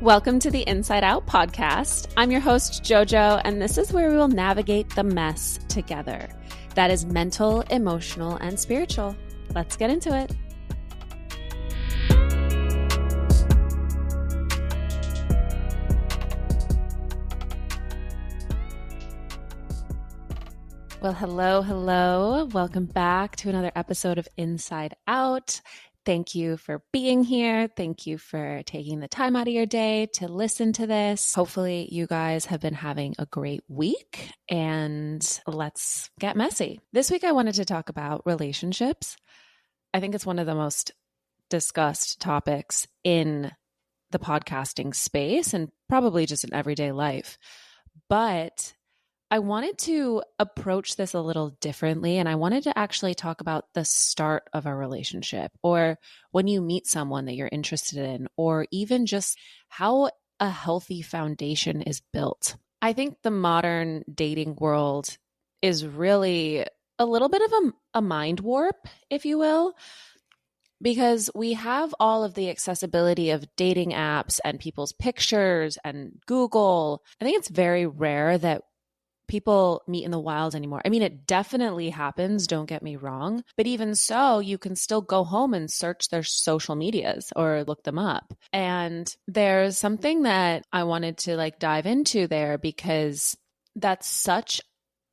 Welcome to the Inside Out podcast. I'm your host, Jojo, and this is where we will navigate the mess together. That is mental, emotional, and spiritual. Let's get into it. Well, hello. Welcome back to another episode of Inside Out. Thank you for being here. Thank you for taking the time out of your day to listen to this. Hopefully you guys have been having a great week, and let's get messy. This week I wanted to talk about relationships. I think it's one of the most discussed topics in the podcasting space and probably just in everyday life. But I wanted to approach this a little differently, and I wanted to actually talk about the start of a relationship, or when you meet someone that you're interested in, or even just how a healthy foundation is built. I think the modern dating world is really a little bit of a mind warp, if you will, because we have all of the accessibility of dating apps and people's pictures and Google. I think it's very rare that people meet in the wild anymore. I mean, it definitely happens, don't get me wrong. But even so, you can still go home and search their social medias or look them up. And there's something that I wanted to dive into there, because that's such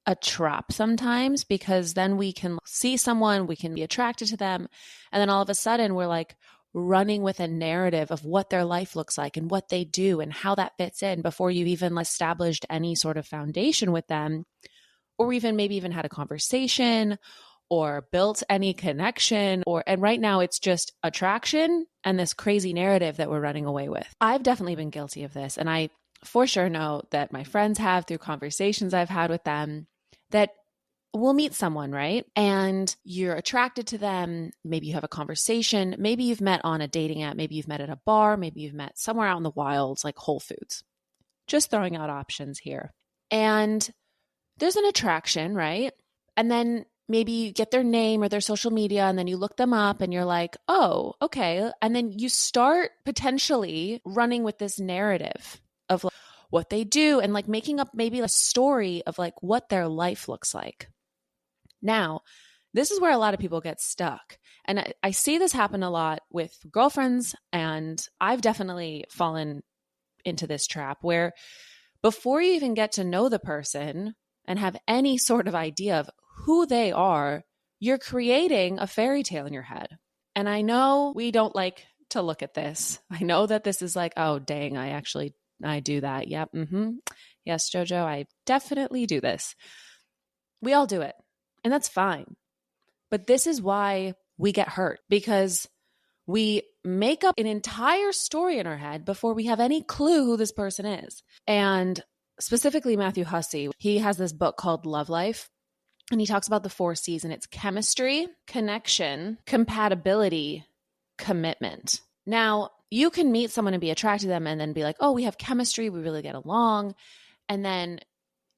a trap sometimes, because then we can see someone, we can be attracted to them, and then all of a sudden we're running with a narrative of what their life looks like and what they do and how that fits in before you've even established any sort of foundation with them, or maybe even had a conversation or built any connection, and right now it's just attraction and this crazy narrative that we're running away with. I've definitely been guilty of this, and I for sure know that my friends have through conversations I've had with them, that we'll meet someone, right? And you're attracted to them. Maybe you have a conversation. Maybe you've met on a dating app. Maybe you've met at a bar. Maybe you've met somewhere out in the wilds, like Whole Foods. Just throwing out options here. And there's an attraction, right? And then maybe you get their name or their social media, and then you look them up and you're like, oh, okay. And then you start potentially running with this narrative of what they do and making up maybe a story of what their life looks like. Now, this is where a lot of people get stuck. And I see this happen a lot with girlfriends, and I've definitely fallen into this trap where before you even get to know the person and have any sort of idea of who they are, you're creating a fairy tale in your head. And I know we don't like to look at this. I know that this is oh, dang, I do that. Yep. Yes, Jojo, I definitely do this. We all do it. And that's fine. But this is why we get hurt, because we make up an entire story in our head before we have any clue who this person is. And specifically Matthew Hussey, he has this book called Love Life, and he talks about the 4 C's, and it's chemistry, connection, compatibility, commitment. Now, you can meet someone and be attracted to them and then be like, oh, we have chemistry, we really get along. And then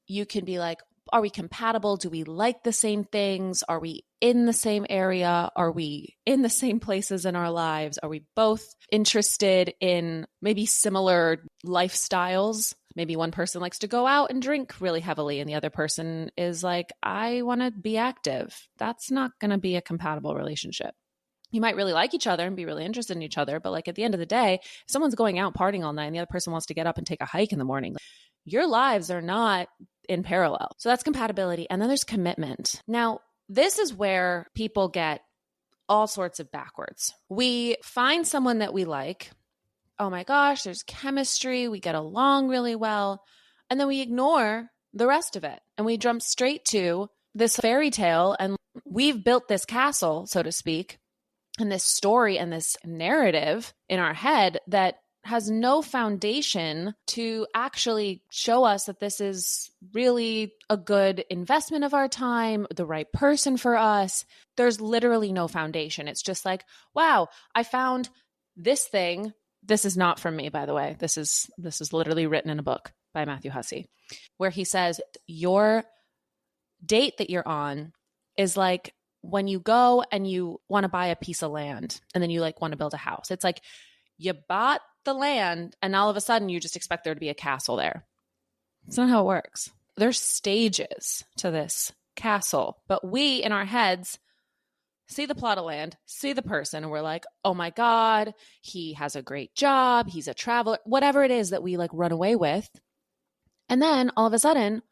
you can be like, are we compatible? Do we like the same things? Are we in the same area? Are we in the same places in our lives? Are we both interested in maybe similar lifestyles? Maybe one person likes to go out and drink really heavily, and the other person is like, I want to be active. That's not going to be a compatible relationship. You might really like each other and be really interested in each other, but at the end of the day, if someone's going out partying all night and the other person wants to get up and take a hike in the morning, your lives are not in parallel. So that's compatibility. And then there's commitment. Now, this is where people get all sorts of backwards. We find someone that we like. Oh my gosh, there's chemistry. We get along really well. And then we ignore the rest of it. And we jump straight to this fairy tale. And we've built this castle, so to speak, and this story and this narrative in our head that has no foundation to actually show us that this is really a good investment of our time, the right person for us. There's literally no foundation. It's just wow, I found this thing. This is not from me, by the way. This is literally written in a book by Matthew Hussey, where he says your date that you're on is when you go and you want to buy a piece of land and then you want to build a house. It's you bought the land and all of a sudden you just expect there to be a castle there. It's not how it works. There's stages to this castle, but we in our heads see the plot of land, see the person, and we're like, oh my God, he has a great job, he's a traveler, whatever it is that we like run away with. And then all of a sudden,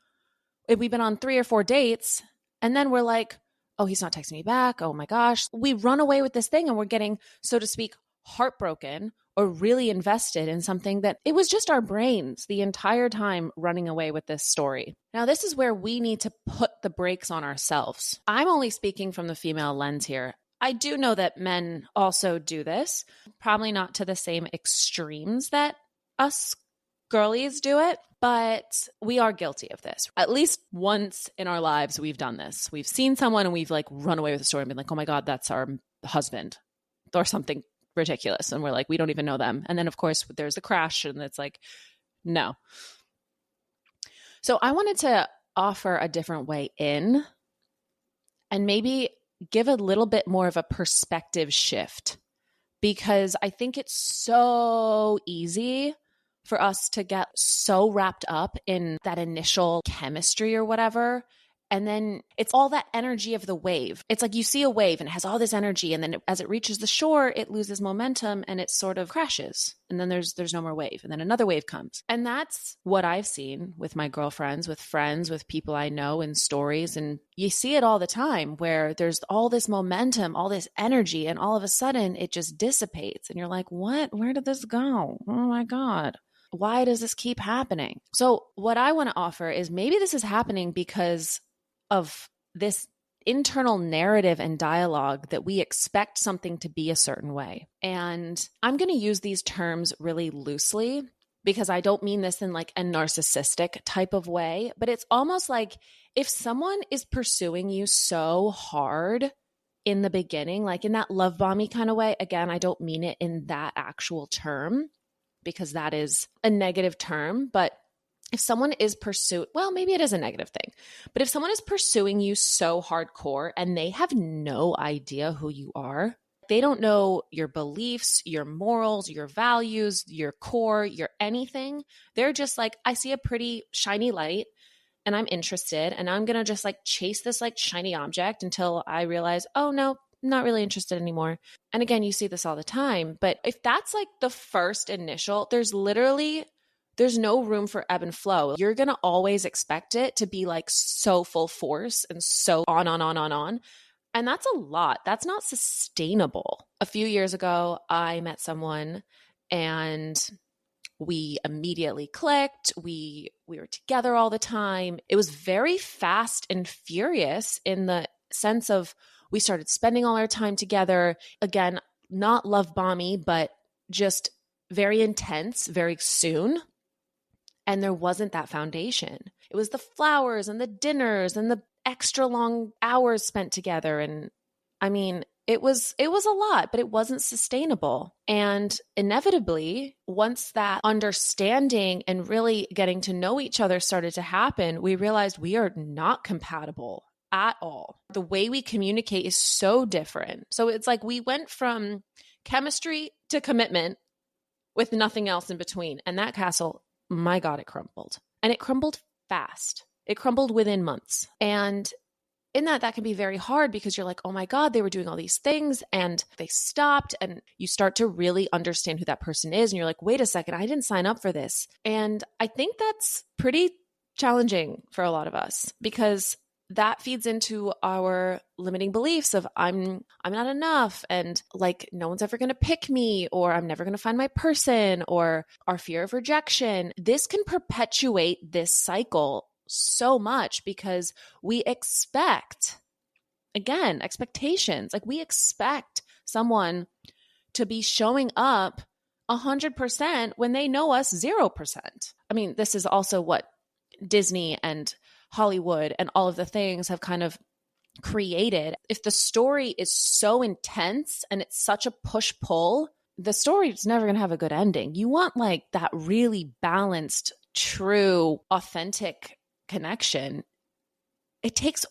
if we've been on 3 or 4 dates, and then we're like, oh, he's not texting me back. Oh my gosh. We run away with this thing and we're getting, so to speak, heartbroken or really invested in something that it was just our brains the entire time running away with this story. Now, this is where we need to put the brakes on ourselves. I'm only speaking from the female lens here. I do know that men also do this, probably not to the same extremes that us girlies do it, but we are guilty of this. At least once in our lives, we've done this. We've seen someone and we've like run away with the story and been like, oh my God, that's our husband or something ridiculous. And we're like, we don't even know them. And then of course there's the crash and it's like, no. So I wanted to offer a different way in and maybe give a little bit more of a perspective shift, because I think it's so easy for us to get so wrapped up in that initial chemistry or whatever. And then it's all that energy of the wave. It's like you see a wave and it has all this energy. And then as it reaches the shore, it loses momentum and it sort of crashes. And then there's no more wave. And then another wave comes. And that's what I've seen with my girlfriends, with friends, with people I know in stories. And you see it all the time where there's all this momentum, all this energy, and all of a sudden it just dissipates. And you're like, what? Where did this go? Oh my God. Why does this keep happening? So what I want to offer is maybe this is happening because of this internal narrative and dialogue that we expect something to be a certain way. And I'm going to use these terms really loosely because I don't mean this in like a narcissistic type of way, but it's almost like if someone is pursuing you so hard in the beginning, like in that love bomby kind of way, again, I don't mean it in that actual term because that is a negative term, but if someone is well, maybe it is a negative thing, but if someone is pursuing you so hardcore and they have no idea who you are, they don't know your beliefs, your morals, your values, your core, your anything. They're just like, I see a pretty shiny light and I'm interested and I'm going to just like chase this like shiny object until I realize, oh no, not really interested anymore. And again, you see this all the time, but if that's like the first initial, there's no room for ebb and flow. You're going to always expect it to be like so full force and so on. And that's a lot. That's not sustainable. A few years ago, I met someone and we immediately clicked. We were together all the time. It was very fast and furious in the sense of we started spending all our time together. Again, not love bomby, but just very intense, very soon. And there wasn't that foundation. It was the flowers and the dinners and the extra long hours spent together. And I mean, it was a lot, but it wasn't sustainable. And inevitably, once that understanding and really getting to know each other started to happen, we realized we are not compatible at all. The way we communicate is so different. So it's like we went from chemistry to commitment with nothing else in between. And that castle, my God, it crumbled. And it crumbled fast. It crumbled within months. And in that can be very hard because you're like, oh my God, they were doing all these things and they stopped. And you start to really understand who that person is. And you're like, wait a second, I didn't sign up for this. And I think that's pretty challenging for a lot of us because that feeds into our limiting beliefs of I'm not enough and like no one's ever going to pick me or I'm never going to find my person or our fear of rejection. This can perpetuate this cycle so much because we expect, again, expectations. Like we expect someone to be showing up 100% when they know us 0%. I mean, this is also what Disney and Hollywood and all of the things have kind of created. If the story is so intense and it's such a push-pull, the story is never going to have a good ending. You want like that really balanced, true, authentic connection. It takes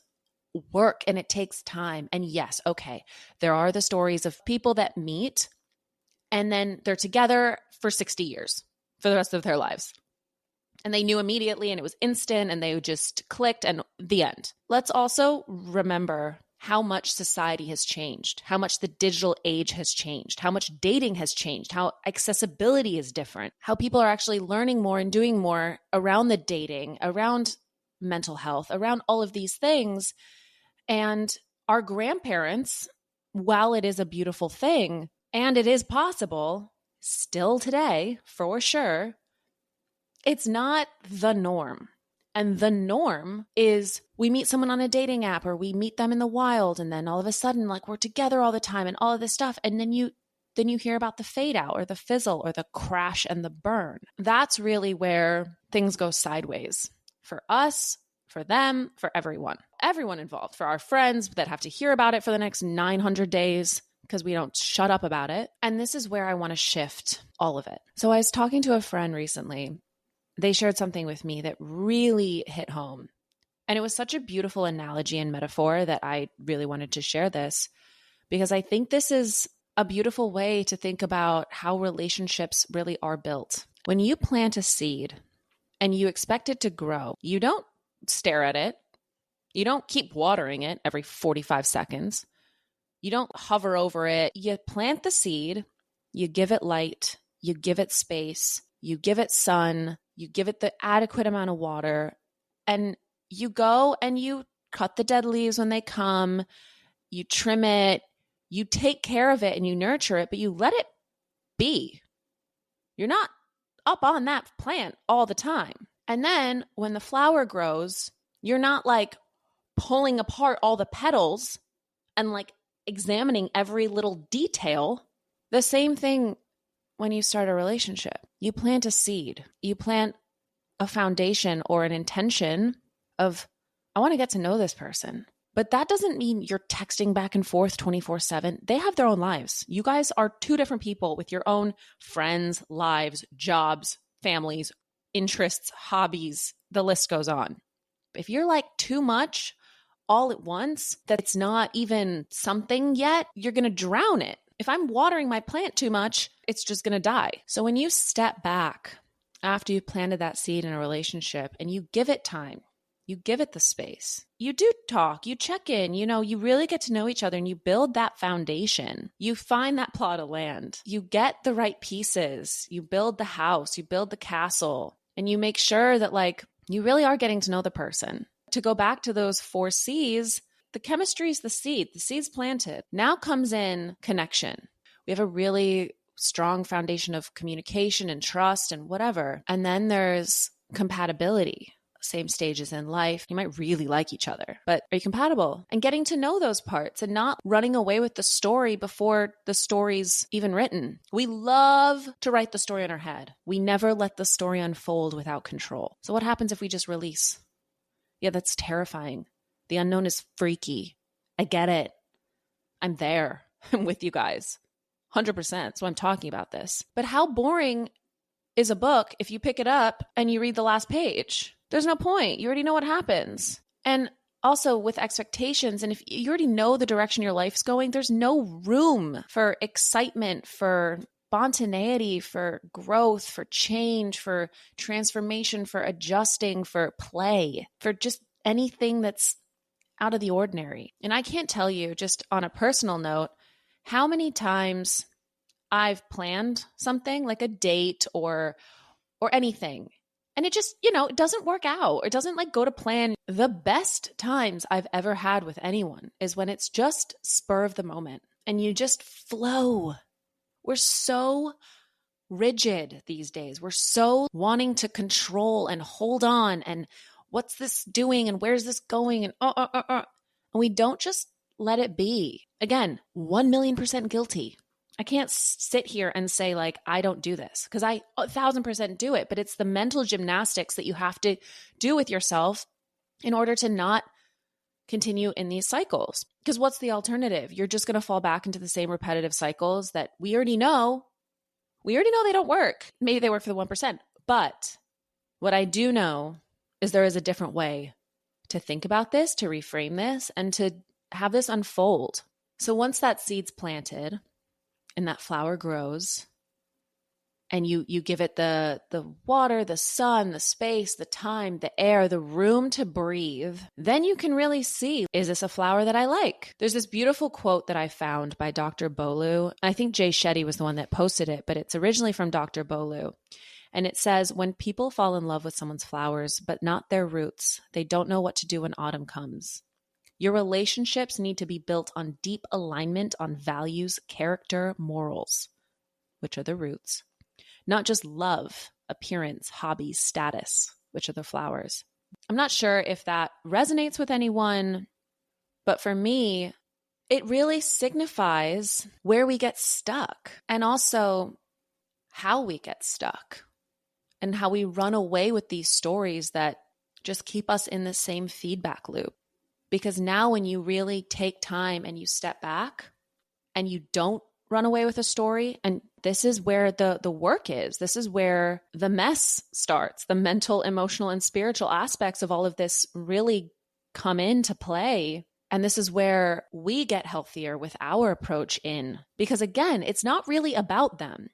work and it takes time. And yes, okay, there are the stories of people that meet And then they're together for 60 years for the rest of their lives. And they knew immediately and it was instant and they just clicked and the end. Let's also remember how much society has changed, how much the digital age has changed, how much dating has changed, how accessibility is different, how people are actually learning more and doing more around the dating, around mental health, around all of these things. And our grandparents, while it is a beautiful thing and it is possible still today, for sure, it's not the norm. And the norm is we meet someone on a dating app or we meet them in the wild and then all of a sudden like we're together all the time and all of this stuff. And then you hear about the fade out or the fizzle or the crash and the burn. That's really where things go sideways for us, for them, for everyone involved, for our friends that have to hear about it for the next 900 days because we don't shut up about it. And this is where I want to shift all of it. So I was talking to a friend recently. They shared something with me that really hit home. And it was such a beautiful analogy and metaphor that I really wanted to share this because I think this is a beautiful way to think about how relationships really are built. When you plant a seed and you expect it to grow, you don't stare at it. You don't keep watering it every 45 seconds. You don't hover over it. You plant the seed, you give it light, you give it space, you give it sun, you give it the adequate amount of water, and you go and you cut the dead leaves when they come, you trim it, you take care of it and you nurture it, but you let it be. You're not up on that plant all the time. And then when the flower grows, you're not like pulling apart all the petals and like examining every little detail. The same thing when you start a relationship. You plant a seed, you plant a foundation or an intention of, I want to get to know this person. But that doesn't mean you're texting back and forth 24/7. They have their own lives. You guys are two different people with your own friends, lives, jobs, families, interests, hobbies. The list goes on. If you're like too much all at once, that it's not even something yet, you're going to drown it. If I'm watering my plant too much, it's just going to die. So when you step back after you've planted that seed in a relationship and you give it time, you give it the space, you do talk, you check in, you really get to know each other and you build that foundation. You find that plot of land, you get the right pieces, you build the house, you build the castle, and you make sure that like you really are getting to know the person. To go back to those 4 C's, the chemistry is the seed's planted. Now comes in connection. We have a really strong foundation of communication and trust and whatever. And then there's compatibility. Same stages in life. You might really like each other, but are you compatible? And getting to know those parts and not running away with the story before the story's even written. We love to write the story in our head. We never let the story unfold without control. So what happens if we just release? Yeah, that's terrifying. The unknown is freaky. I get it. I'm there. I'm with you guys. 100%. So I'm talking about this. But how boring is a book if you pick it up and you read the last page? There's no point. You already know what happens. And also with expectations, and if you already know the direction your life's going, there's no room for excitement, for spontaneity, for growth, for change, for transformation, for adjusting, for play, for just anything that's out of the ordinary. And I can't tell you, just on a personal note, how many times I've planned something like a date or anything, and it just, it doesn't work out. It doesn't like go to plan. The best times I've ever had with anyone is when it's just spur of the moment and you just flow. We're so rigid these days. We're so wanting to control and hold on and what's this doing and where's this going and and we don't just let it be. Again, 1,000,000% guilty. I can't sit here and say like, I don't do this because I 1,000% do it, but it's the mental gymnastics that you have to do with yourself in order to not continue in these cycles. Because what's the alternative? You're just going to fall back into the same repetitive cycles that we already know. We already know they don't work. Maybe they work for the 1%. But what I do know is there is a different way to think about this, to reframe this, and to have this unfold. So once that seed's planted and that flower grows and you give it the water, the sun, the space, the time, the air, the room to breathe, then you can really see, is this a flower that I like? There's this beautiful quote that I found by Dr. Bolu. I think Jay Shetty was the one that posted it, but it's originally from Dr. Bolu. And it says, when people fall in love with someone's flowers, but not their roots, they don't know what to do when autumn comes. Your relationships need to be built on deep alignment on values, character, morals, which are the roots. Not just love, appearance, hobbies, status, which are the flowers. I'm not sure if that resonates with anyone, but for me, it really signifies where we get stuck and also how we get stuck and how we run away with these stories that just keep us in the same feedback loop. Because now when you really take time and you step back and you don't run away with a story, and this is where the work is. This is where the mess starts. The mental, emotional, and spiritual aspects of all of this really come into play. And this is where we get healthier with our approach in. Because again, it's not really about them.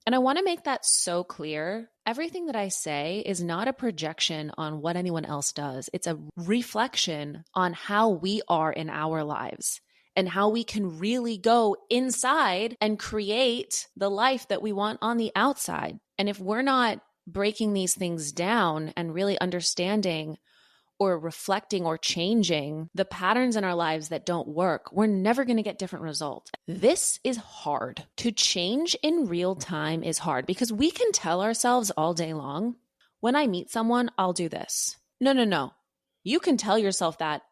And I want to make that so clear. Everything that I say is not a projection on what anyone else does. It's a reflection on how we are in our lives and how we can really go inside and create the life that we want on the outside. And if we're not breaking these things down and really understanding or reflecting or changing the patterns in our lives that don't work, we're never going to get different results. This is hard. To change in real time is hard because we can tell ourselves all day long, when I meet someone, I'll do this. No. You can tell yourself that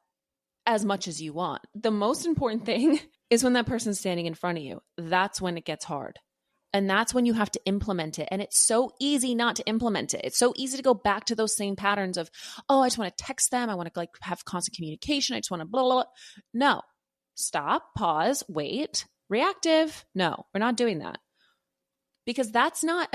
as much as you want. The most important thing is when that person's standing in front of you. That's when it gets hard. And that's when you have to implement it. And it's so easy not to implement it. It's so easy to go back to those same patterns of, oh, I just want to text them. I want to have constant communication. I just want to blah, blah, blah. No, stop, pause, wait, reactive. No, we're not doing that. Because that's not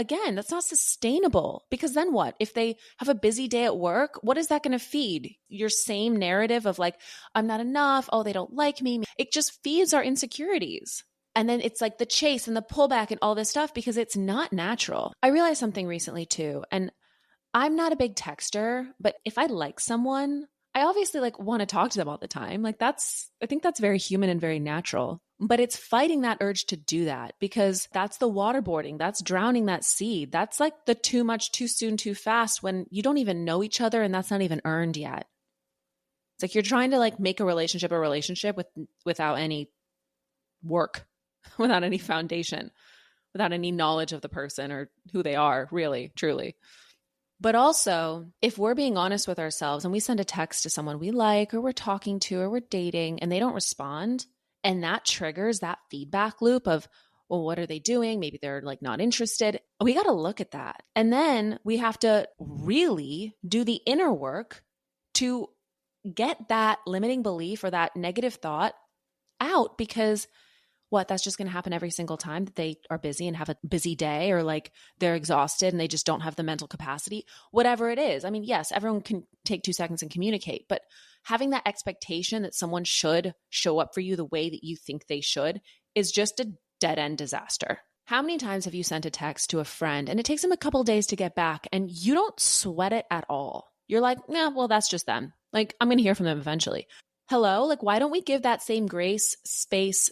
sustainable. Because then what? If they have a busy day at work, what is that going to feed? Your same narrative of like, I'm not enough. Oh, they don't like me. It just feeds our insecurities. And then it's like the chase and the pullback and all this stuff because it's not natural. I realized something recently too, and I'm not a big texter, but if I like someone, I obviously want to talk to them all the time. I think that's very human and very natural. But it's fighting that urge to do that because that's the waterboarding. That's drowning that seed. That's like the too much, too soon, too fast when you don't even know each other and that's not even earned yet. It's like you're trying to make a relationship without any work. Without any foundation, without any knowledge of the person or who they are, really, truly. But also, if we're being honest with ourselves and we send a text to someone we like or we're talking to or we're dating and they don't respond, and that triggers that feedback loop of, well, what are they doing? Maybe they're not interested. We got to look at that. And then we have to really do the inner work to get that limiting belief or that negative thought out because that's just going to happen every single time that they are busy and have a busy day or they're exhausted and they just don't have the mental capacity, whatever it is. I mean, yes, everyone can take 2 seconds and communicate, but having that expectation that someone should show up for you the way that you think they should is just a dead end disaster. How many times have you sent a text to a friend and it takes them a couple days to get back and you don't sweat it at all? You're like, nah, well, that's just them. I'm going to hear from them eventually. Hello? Why don't we give that same grace, space,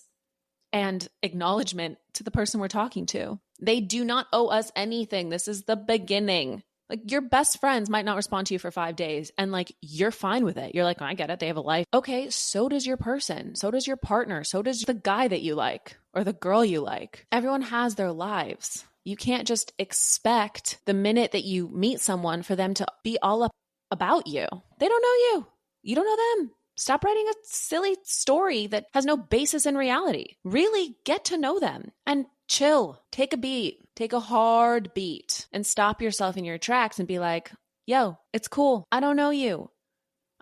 and acknowledgement to the person we're talking to? They do not owe us anything. This is the beginning. Your best friends might not respond to you for 5 days and you're fine with it. You're like, oh, I get it. They have a life. Okay, so does your person. So does your partner. So does the guy that you like or the girl you like. Everyone has their lives. You can't just expect the minute that you meet someone for them to be all up about you. They don't know you. You don't know them. Stop writing a silly story that has no basis in reality. Really get to know them and chill. Take a beat. Take a hard beat and stop yourself in your tracks and be like, yo, it's cool. I don't know you.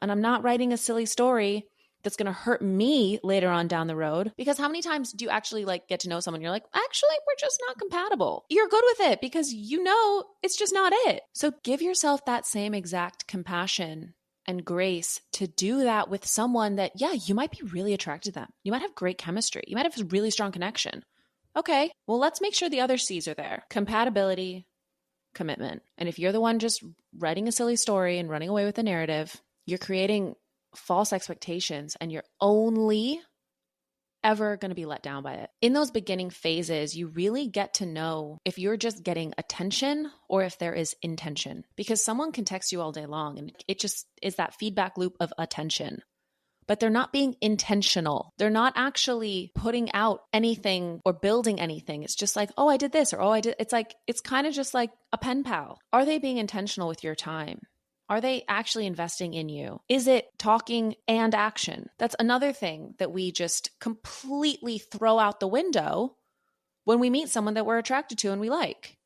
And I'm not writing a silly story that's going to hurt me later on down the road. Because how many times do you actually get to know someone? You're like, actually, we're just not compatible. You're good with it because it's just not it. So give yourself that same exact compassion and grace to do that with someone that, yeah, you might be really attracted to them. You might have great chemistry. You might have a really strong connection. Okay, well, let's make sure the other C's are there. Compatibility, commitment. And if you're the one just writing a silly story and running away with the narrative, you're creating false expectations and you're only ever going to be let down by it. In those beginning phases, you really get to know if you're just getting attention or if there is intention, because someone can text you all day long and it just is that feedback loop of attention. But they're not being intentional. They're not actually putting out anything or building anything. It's just like, oh, I did this, or oh, I did. It's kind of just like a pen pal. Are they being intentional with your time? Are they actually investing in you? Is it talking and action? That's another thing that we just completely throw out the window when we meet someone that we're attracted to and we like.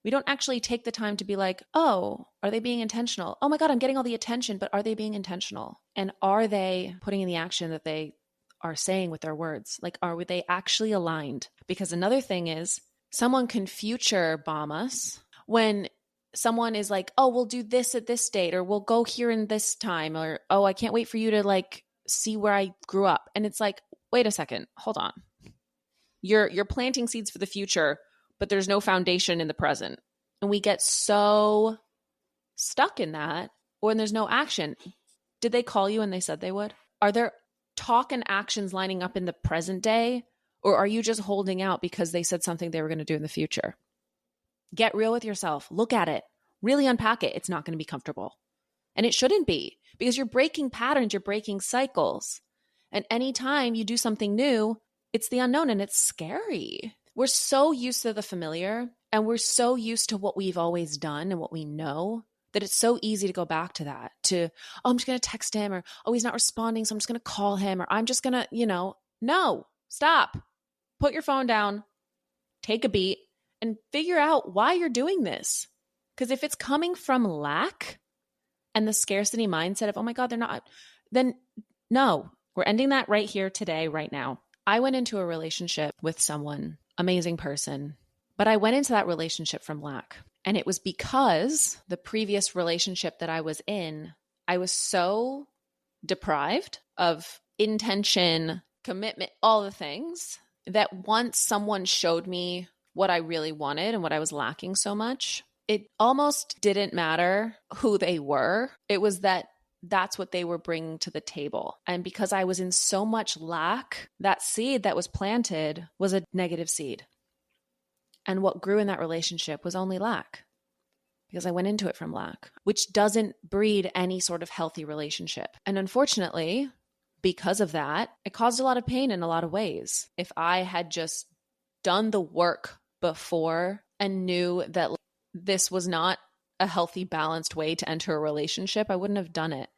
We don't actually take the time to be like, oh, are they being intentional? Oh my God, I'm getting all the attention, but are they being intentional? And are they putting in the action that they are saying with their words? Like, are they actually aligned? Because another thing is someone can future bomb us when someone is like, oh, we'll do this at this date, or we'll go here in this time, or, oh, I can't wait for you to like see where I grew up. And it's like, wait a second, hold on. You're planting seeds for the future, but there's no foundation in the present. And we get so stuck in that when there's no action. Did they call you and they said they would? Are there talk and actions lining up in the present day? Or are you just holding out because they said something they were going to do in the future? Get real with yourself. Look at it. Really unpack it. It's not going to be comfortable. And it shouldn't be, because you're breaking patterns, you're breaking cycles. And anytime you do something new, it's the unknown and it's scary. We're so used to the familiar and we're so used to what we've always done and what we know that it's so easy to go back to that, to, oh, I'm just going to text him, or, oh, he's not responding, so I'm just going to call him, or I'm just going to, no, stop. Put your phone down, take a beat, and figure out why you're doing this. Because if it's coming from lack and the scarcity mindset of, oh my God, they're not, then no, we're ending that right here today, right now. I went into a relationship with someone, amazing person, but I went into that relationship from lack. And it was because the previous relationship that I was in, I was so deprived of intention, commitment, all the things, that once someone showed me what I really wanted and what I was lacking so much, it almost didn't matter who they were. It was that's what they were bringing to the table. And because I was in so much lack, that seed that was planted was a negative seed. And what grew in that relationship was only lack, because I went into it from lack, which doesn't breed any sort of healthy relationship. And unfortunately, because of that, it caused a lot of pain in a lot of ways. If I had just done the work before and knew that this was not a healthy, balanced way to enter a relationship, I wouldn't have done it.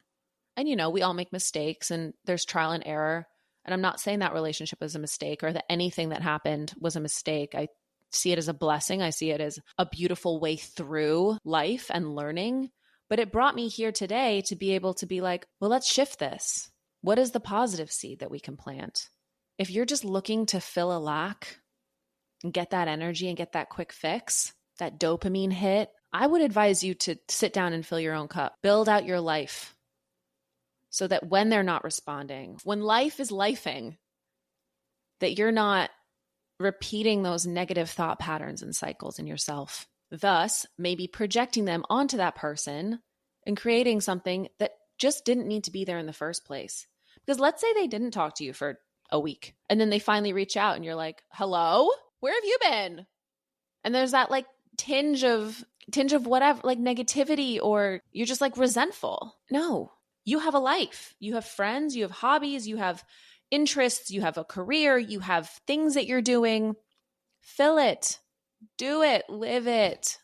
And, we all make mistakes and there's trial and error. And I'm not saying that relationship was a mistake or that anything that happened was a mistake. I see it as a blessing. I see it as a beautiful way through life and learning. But it brought me here today to be able to be like, well, let's shift this. What is the positive seed that we can plant? If you're just looking to fill a lack and get that energy and get that quick fix, that dopamine hit, I would advise you to sit down and fill your own cup. Build out your life so that when they're not responding, when life is lifing, that you're not repeating those negative thought patterns and cycles in yourself. Thus, maybe projecting them onto that person and creating something that just didn't need to be there in the first place. Because let's say they didn't talk to you for a week and then they finally reach out and you're like, hello, where have you been? And there's that like tinge of whatever, like negativity, or you're just like resentful. No, you have a life. You have friends, you have hobbies, you have interests, you have a career, you have things that you're doing. Fill it, do it, live it.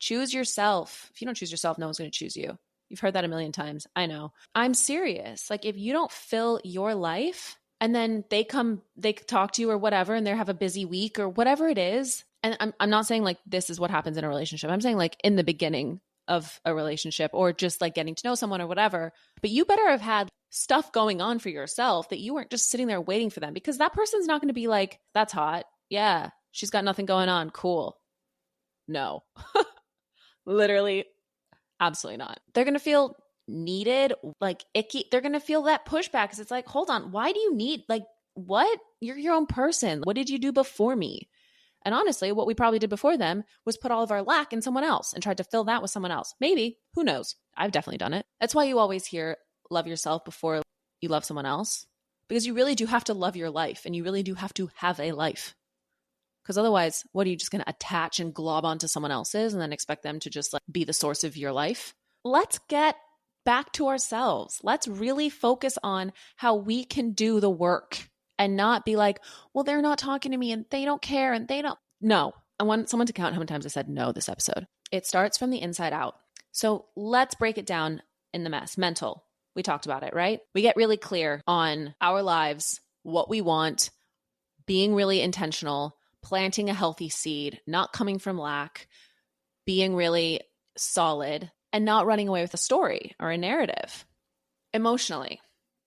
Choose yourself. If you don't choose yourself, no one's going to choose you. You've heard that a million times. I know. I'm serious. Like if you don't fill your life and then they talk to you or whatever, and they have a busy week or whatever it is. And I'm not saying like this is what happens in a relationship. I'm saying like in the beginning of a relationship or just like getting to know someone or whatever. But you better have had stuff going on for yourself that you weren't just sitting there waiting for them, because that person's not going to be like, that's hot. Yeah, she's got nothing going on. Cool. No, literally, absolutely not. They're going to feel needed, like icky. They're going to feel that pushback because it's like, hold on, why do you need, like, what? You're your own person. What did you do before me? And honestly, what we probably did before them was put all of our lack in someone else and tried to fill that with someone else. Maybe, who knows? I've definitely done it. That's why you always hear love yourself before you love someone else, because you really do have to love your life and you really do have to have a life. Because otherwise, what are you just going to attach and glob onto someone else's and then expect them to just like be the source of your life? Let's get back to ourselves. Let's really focus on how we can do the work and not be like, well, they're not talking to me and they don't care and they don't. No, I want someone to count how many times I said no this episode. It starts from the inside out. So let's break it down in the mess. Mental. We talked about it, right? We get really clear on our lives, what we want, being really intentional, planting a healthy seed, not coming from lack, being really solid, and not running away with a story or a narrative. Emotionally,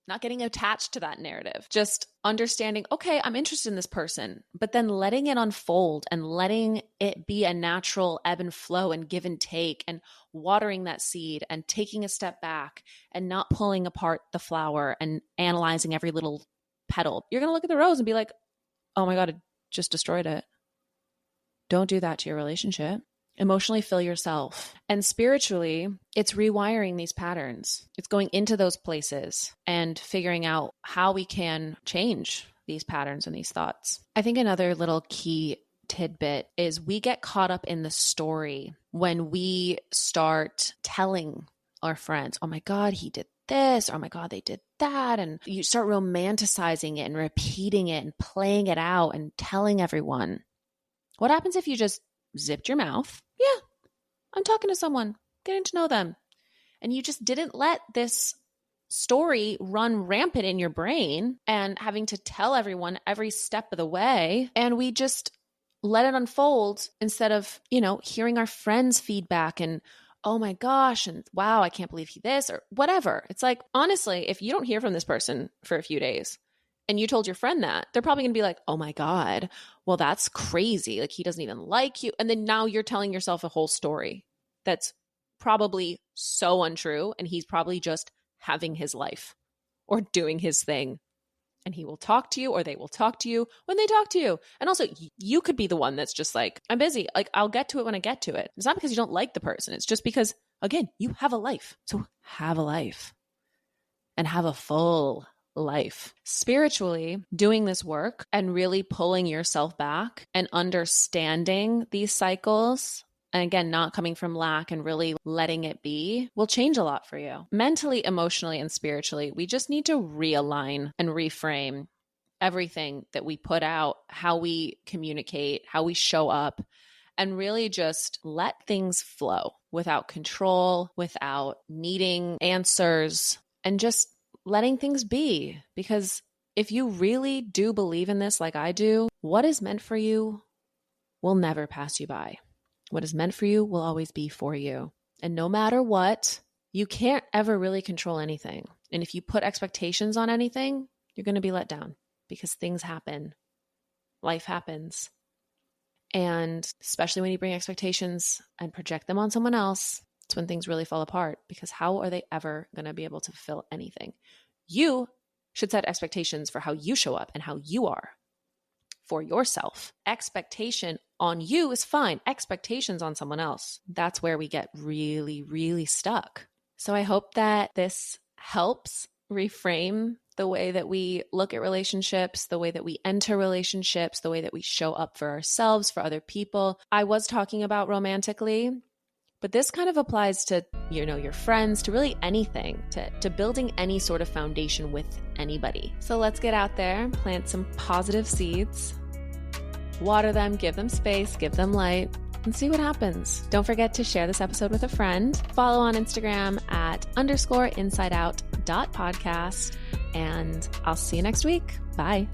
not getting attached to that narrative, just understanding, okay, I'm interested in this person, but then letting it unfold and letting it be a natural ebb and flow and give and take and watering that seed and taking a step back and not pulling apart the flower and analyzing every little petal. You're going to look at the rose and be like, oh my God, it just destroyed it. Don't do that to your relationship. Emotionally fill yourself. And spiritually, it's rewiring these patterns. It's going into those places and figuring out how we can change these patterns and these thoughts. I think another little key tidbit is we get caught up in the story when we start telling our friends, oh my God, he did this, or oh my God, they did that. And you start romanticizing it and repeating it and playing it out and telling everyone. What happens if you just zipped your mouth? Yeah, I'm talking to someone, getting to know them. And you just didn't let this story run rampant in your brain and having to tell everyone every step of the way. And we just let it unfold instead of, hearing our friends' feedback and, oh my gosh, and wow, I can't believe he this or whatever. It's like, honestly, if you don't hear from this person for a few days and you told your friend that, they're probably going to be like, oh my God, well, that's crazy. Like he doesn't even like you. And then now you're telling yourself a whole story that's probably so untrue. And he's probably just having his life or doing his thing. And he will talk to you or they will talk to you when they talk to you. And also you could be the one that's just like, I'm busy. Like I'll get to it when I get to it. It's not because you don't like the person. It's just because, again, you have a life. So have a life and have a full life. Spiritually, doing this work and really pulling yourself back and understanding these cycles, and again, not coming from lack and really letting it be, will change a lot for you. Mentally, emotionally, and spiritually, we just need to realign and reframe everything that we put out, how we communicate, how we show up, and really just let things flow without control, without needing answers, and just letting things be. Because if you really do believe in this like I do, what is meant for you will never pass you by. What is meant for you will always be for you. And no matter what, you can't ever really control anything. And if you put expectations on anything, you're going to be let down because things happen. Life happens. And especially when you bring expectations and project them on someone else, it's when things really fall apart, because how are they ever going to be able to fulfill anything? You should set expectations for how you show up and how you are for yourself. Expectation on you is fine. Expectations on someone else, that's where we get really, really stuck. So I hope that this helps reframe the way that we look at relationships, the way that we enter relationships, the way that we show up for ourselves, for other people. I was talking about romantically, but this kind of applies to, your friends, to really anything, to building any sort of foundation with anybody. So let's get out there, plant some positive seeds, water them, give them space, give them light, and see what happens. Don't forget to share this episode with a friend. Follow on Instagram at _insideout.podcast. And I'll see you next week. Bye.